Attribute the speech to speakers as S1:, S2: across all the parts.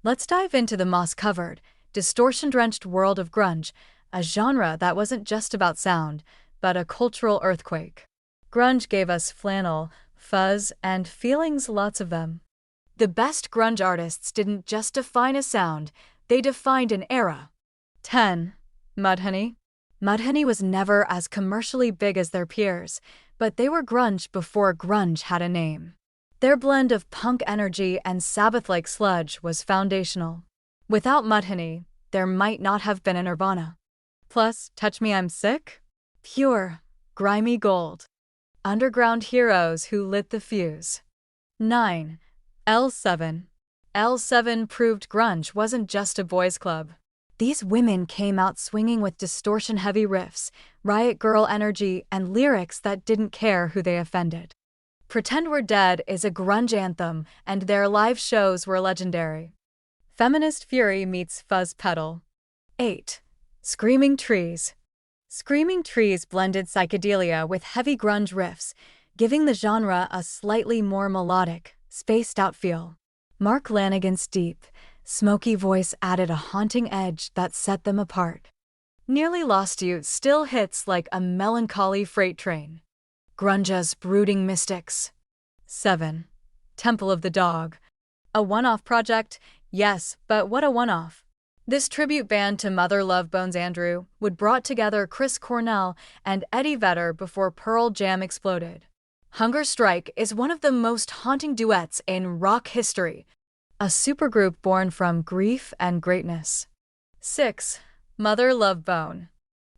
S1: Let's dive into the moss-covered, distortion-drenched world of grunge, a genre that wasn't just about sound, but a cultural earthquake. Grunge gave us flannel, fuzz, and feelings, lots of them. The best grunge artists didn't just define a sound, they defined an era. 10. Mudhoney. Mudhoney was never as commercially big as their peers, but they were grunge before grunge had a name. Their blend of punk energy and Sabbath-like sludge was foundational. Without Mudhoney, there might not have been a Nirvana. Plus, Touch Me I'm Sick? Pure, grimy gold. Underground heroes who lit the fuse. 9. L7. L7 proved grunge wasn't just a boys' club. These women came out swinging with distortion-heavy riffs, riot girl energy, and lyrics that didn't care who they offended. Pretend We're Dead is a grunge anthem, and their live shows were legendary. Feminist fury meets fuzz pedal. 8. Screaming Trees. Screaming Trees blended psychedelia with heavy grunge riffs, giving the genre a slightly more melodic, spaced-out feel. Mark Lanigan's deep, smoky voice added a haunting edge that set them apart. Nearly Lost You still hits like a melancholy freight train. Grunge's brooding mystics. 7. Temple of the Dog. A one-off project? Yes, but what a one-off. This tribute band to Mother Love Bones Andrew would brought together Chris Cornell and Eddie Vedder before Pearl Jam exploded. Hunger Strike is one of the most haunting duets in rock history, a supergroup born from grief and greatness. 6. Mother Love Bone.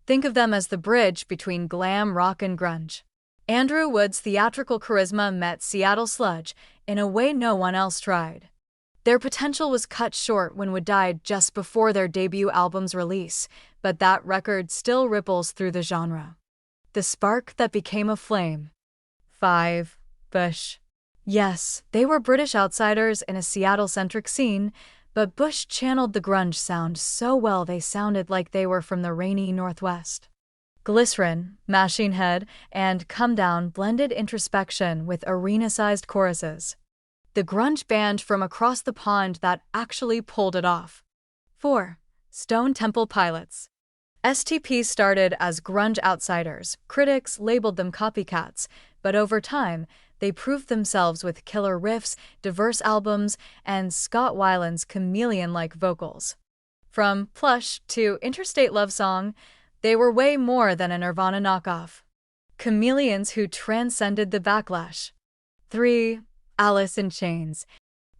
S1: Think of them as the bridge between glam rock and grunge. Andrew Wood's theatrical charisma met Seattle sludge in a way no one else tried. Their potential was cut short when Wood died just before their debut album's release, but that record still ripples through the genre. The spark that became a flame. 5. Bush. Yes, they were British outsiders in a Seattle-centric scene, but Bush channeled the grunge sound so well they sounded like they were from the rainy Northwest. Glycerin, Machine Head, and Come Down blended introspection with arena-sized choruses. The grunge band from across the pond that actually pulled it off. 4. Stone Temple Pilots. STP started as grunge outsiders. Critics labeled them copycats, but over time, they proved themselves with killer riffs, diverse albums, and Scott Weiland's chameleon-like vocals. From Plush to Interstate Love Song, they were way more than a Nirvana knockoff. Chameleons who transcended the backlash. 3. Alice in Chains.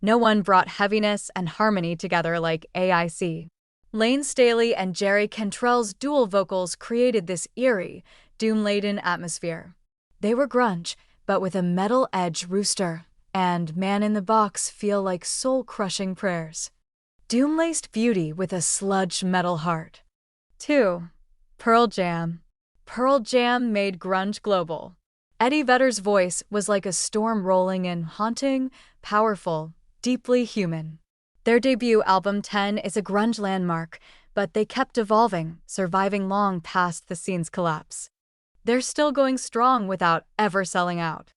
S1: No one brought heaviness and harmony together like AIC. Lane Staley and Jerry Cantrell's dual vocals created this eerie, doom-laden atmosphere. They were grunge, but with a metal edge rooster, and Man in the Box feel like soul-crushing prayers. Doom-laced beauty with a sludge metal heart. 2. Pearl Jam. Pearl Jam made grunge global. Eddie Vedder's voice was like a storm rolling in, haunting, powerful, deeply human. Their debut album 10 is a grunge landmark, but they kept evolving, surviving long past the scene's collapse. They're still going strong without ever selling out.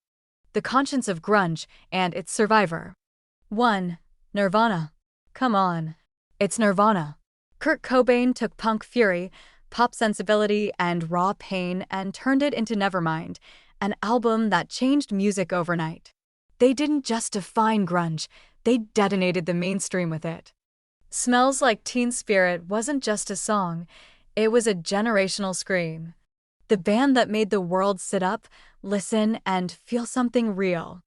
S1: The conscience of grunge and its survivor. 1. Nirvana. Come on. It's Nirvana. Kurt Cobain took punk fury, pop sensibility, and raw pain and turned it into Nevermind, an album that changed music overnight. They didn't just define grunge, they detonated the mainstream with it. Smells Like Teen Spirit wasn't just a song, it was a generational scream. The band that made the world sit up, listen, and feel something real.